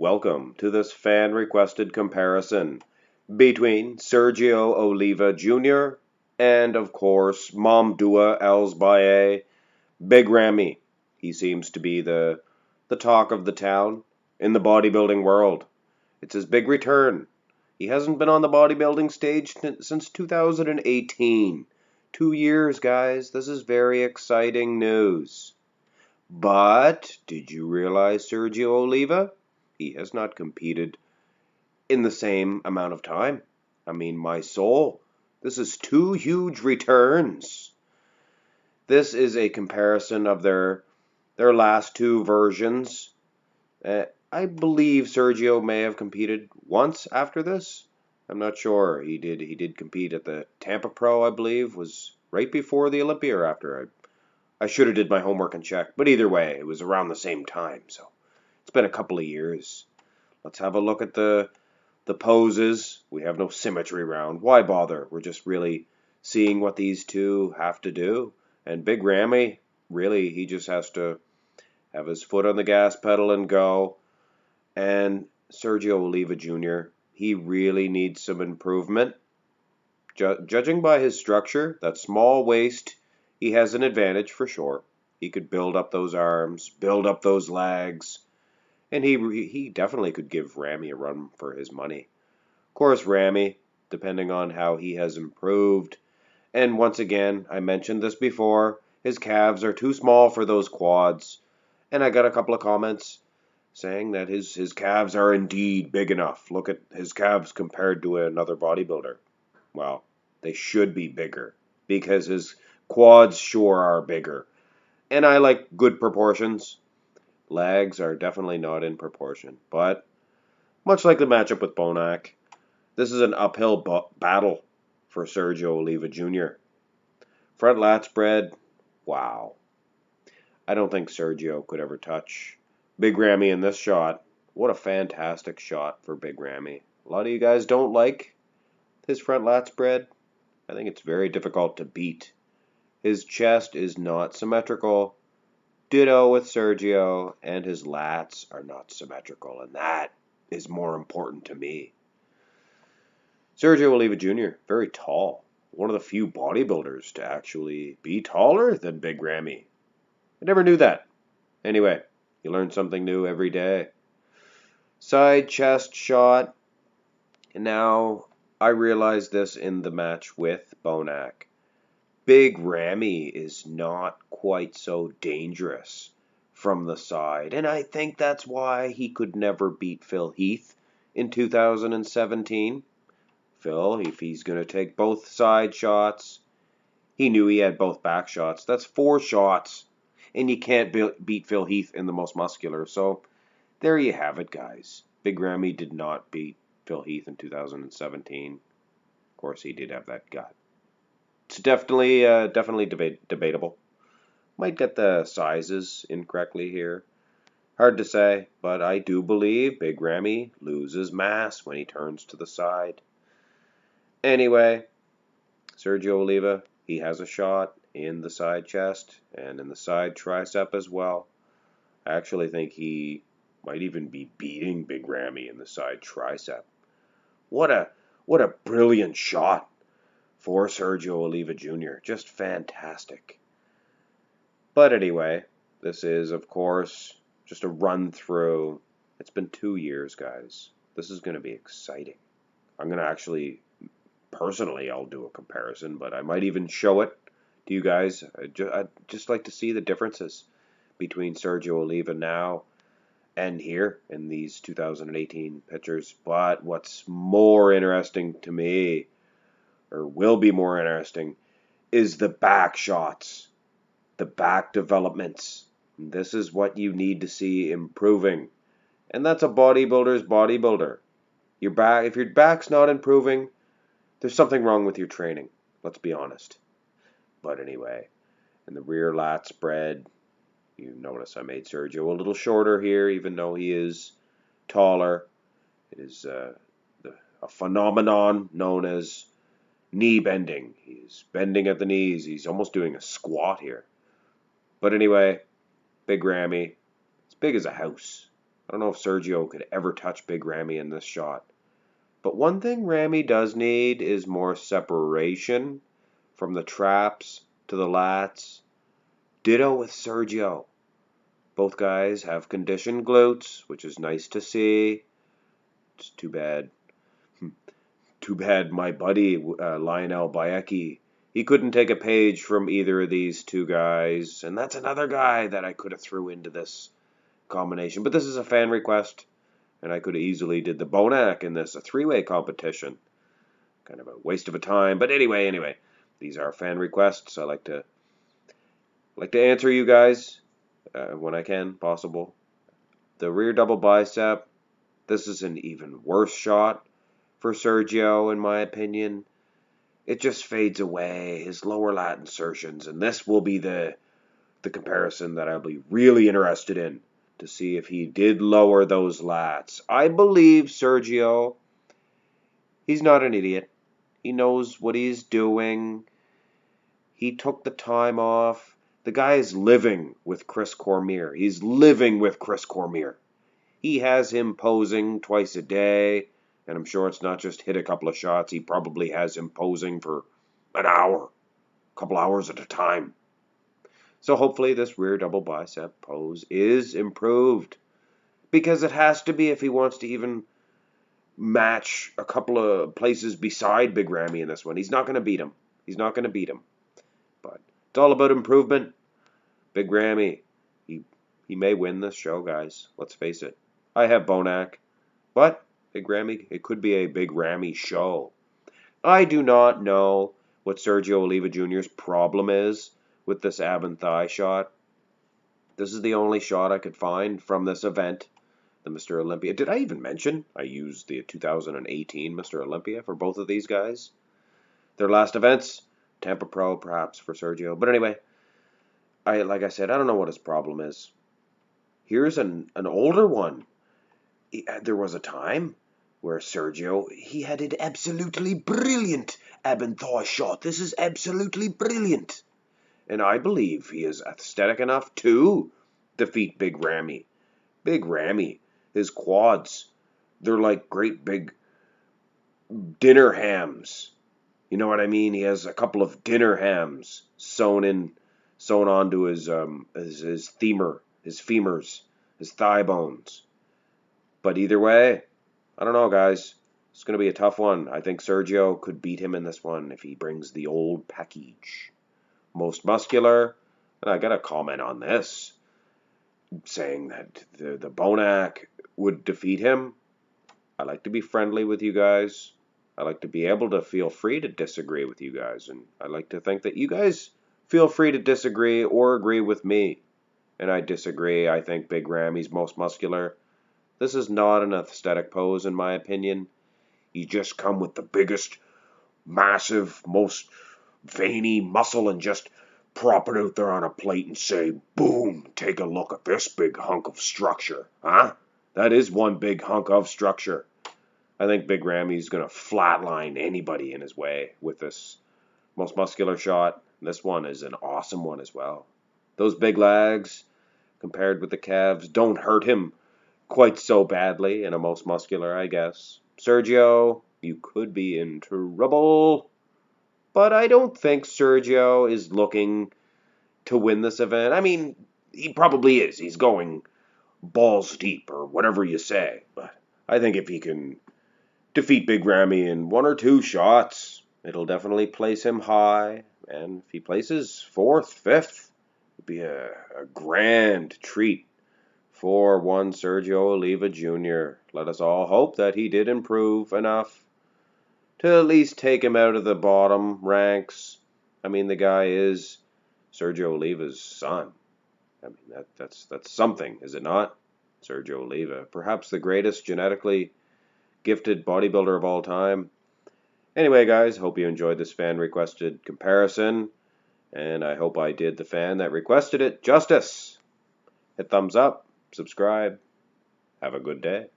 Welcome to this fan-requested comparison between Sergio Oliva Jr. and, of course, Mamdouh Elssbiay, Big Ramy. He seems to be the talk of the town in the bodybuilding world. It's his big return. He hasn't been on the bodybuilding stage since 2018. 2 years, guys. This is very exciting news. But did you realize Sergio Oliva? He has not competed in the same amount of time. I mean, my soul. This is 2 huge returns. This is a comparison of their last 2 versions. I believe Sergio may have competed once after this. I'm not sure. He did compete at the Tampa Pro, I believe, was right before the Olympia or after. I should have did my homework and checked, but either way, it was around the same time, so it's been a couple of years. Let's have a look at the poses. We have no symmetry around. Why bother? We're just really seeing what these two have to do. And Big Ramy, really, he just has to have his foot on the gas pedal and go. And Sergio Oliva Jr., he really needs some improvement. Judging by his structure, that small waist, he has an advantage for sure. He could build up those arms, build up those legs, and he definitely could give Ramy a run for his money. Of course, Ramy, depending on how he has improved, and once again, I mentioned this before, his calves are too small for those quads, and I got a couple of comments saying that his calves are indeed big enough. Look at his calves compared to another bodybuilder. Well, they should be bigger because his quads sure are bigger. And I like good proportions. Legs are definitely not in proportion. But much like the matchup with Bonac, this is an uphill battle for Sergio Oliva Jr. Front lat spread, wow. I don't think Sergio could ever touch Big Ramy in this shot. What a fantastic shot for Big Ramy. A lot of you guys don't like his front lat spread. I think it's very difficult to beat. His chest is not symmetrical. Ditto with Sergio, and his lats are not symmetrical, and that is more important to me. Sergio Oliva Jr., very tall. One of the few bodybuilders to actually be taller than Big Ramy. I never knew that. Anyway, you learn something new every day. Side chest shot. And now I realize this in the match with Bonac. Big Ramy is not quite so dangerous from the side. And I think that's why he could never beat Phil Heath in 2017. Phil, if he's going to take both side shots, he knew he had both back shots. That's 4 shots. And you can't beat Phil Heath in the most muscular. So there you have it, guys. Big Ramy did not beat Phil Heath in 2017. Of course, he did have that gut. It's definitely debatable. Might get the sizes incorrectly here. Hard to say, but I do believe Big Ramy loses mass when he turns to the side. Anyway, Sergio Oliva, he has a shot in the side chest and in the side tricep as well. I actually think he might even be beating Big Ramy in the side tricep. What a brilliant shot for Sergio Oliva Jr. Just fantastic. But anyway, this is, of course, just a run through. It's been 2 years, guys. This is going to be exciting. I'm going to actually, personally, I'll do a comparison, but I might even show it to you guys. I'd just like to see the differences between Sergio Oliva now and here in these 2018 pictures. But what's more interesting to me, or will be more interesting, is the back shots, the back developments. This is what you need to see improving. And that's a bodybuilder's bodybuilder. Your back, if your back's not improving, there's something wrong with your training. Let's be honest. But anyway, in the rear lat spread, you notice I made Sergio a little shorter here, even though he is taller. It is a phenomenon known as knee bending. He's bending at the knees. He's almost doing a squat here. But anyway, Big Ramy, as big as a house. I don't know if Sergio could ever touch Big Ramy in this shot. But one thing Ramy does need is more separation from the traps to the lats. Ditto with Sergio. Both guys have conditioned glutes, which is nice to see. It's too bad. Too bad my buddy, Lionel Bayeki, he couldn't take a page from either of these two guys. And that's another guy that I could have threw into this combination. But this is a fan request, and I could have easily did the Bonac in this, a three-way competition. Kind of a waste of a time. But anyway, these are fan requests. I like to answer you guys when I can, possible. The rear double bicep, this is an even worse shot for Sergio, in my opinion. It just fades away, his lower lat insertions, and this will be the comparison that I'll be really interested in to see if he did lower those lats. I believe Sergio, he's not an idiot. He knows what he's doing. He took the time off. The guy is living with Chris Cormier. He's living with Chris Cormier. He has him posing twice a day, and I'm sure it's not just hit a couple of shots. He probably has him posing for an hour, a couple hours at a time. So hopefully this rear double bicep pose is improved, because it has to be if he wants to even match a couple of places beside Big Ramy in this one. He's not going to beat him. He's not going to beat him. But it's all about improvement. Big Ramy, he may win this show, guys. Let's face it. I have Bonac, but Big Ramy, it could be a Big Ramy show. I do not know what Sergio Oliva Jr.'s problem is with this ab and thigh shot. This is the only shot I could find from this event, the Mr. Olympia. Did I even mention I used the 2018 Mr. Olympia for both of these guys? Their last events, Tampa Pro perhaps for Sergio. But anyway, like I said, I don't know what his problem is. Here's an older one. There was a time where Sergio, he had an absolutely brilliant ab and thigh shot. This is absolutely brilliant. And I believe he is aesthetic enough to defeat Big Ramy. Big Ramy, his quads, they're like great big dinner hams. You know what I mean? He has a couple of dinner hams sewn onto his femurs, his thigh bones. But either way, I don't know, guys. It's going to be a tough one. I think Sergio could beat him in this one if he brings the old package. Most muscular, and I got a comment on this saying that the Bonac would defeat him. I like to be friendly with you guys. I like to be able to feel free to disagree with you guys, and I like to think that you guys feel free to disagree or agree with me. And I disagree. I think Big Ramy's most muscular. This is not an aesthetic pose, in my opinion. You just come with the biggest, massive, most veiny muscle and just prop it out there on a plate and say, boom, take a look at this big hunk of structure. Huh? That is one big hunk of structure. I think Big Ramy's going to flatline anybody in his way with this most muscular shot. This one is an awesome one as well. Those big legs, compared with the calves, don't hurt him quite so badly in a most muscular, I guess. Sergio, you could be in trouble. But I don't think Sergio is looking to win this event. I mean, he probably is. He's going balls deep or whatever you say. But I think if he can defeat Big Ramy in one or two shots, it'll definitely place him high. And if he places 4th, 5th, it'd be a grand treat for one Sergio Oliva Jr. Let us all hope that he did improve enough to at least take him out of the bottom ranks. I mean, the guy is Sergio Oliva's son. I mean, that's something, is it not? Sergio Oliva, perhaps the greatest genetically gifted bodybuilder of all time. Anyway, guys, hope you enjoyed this fan-requested comparison, and I hope I did the fan that requested it justice. Hit thumbs up, subscribe, have a good day.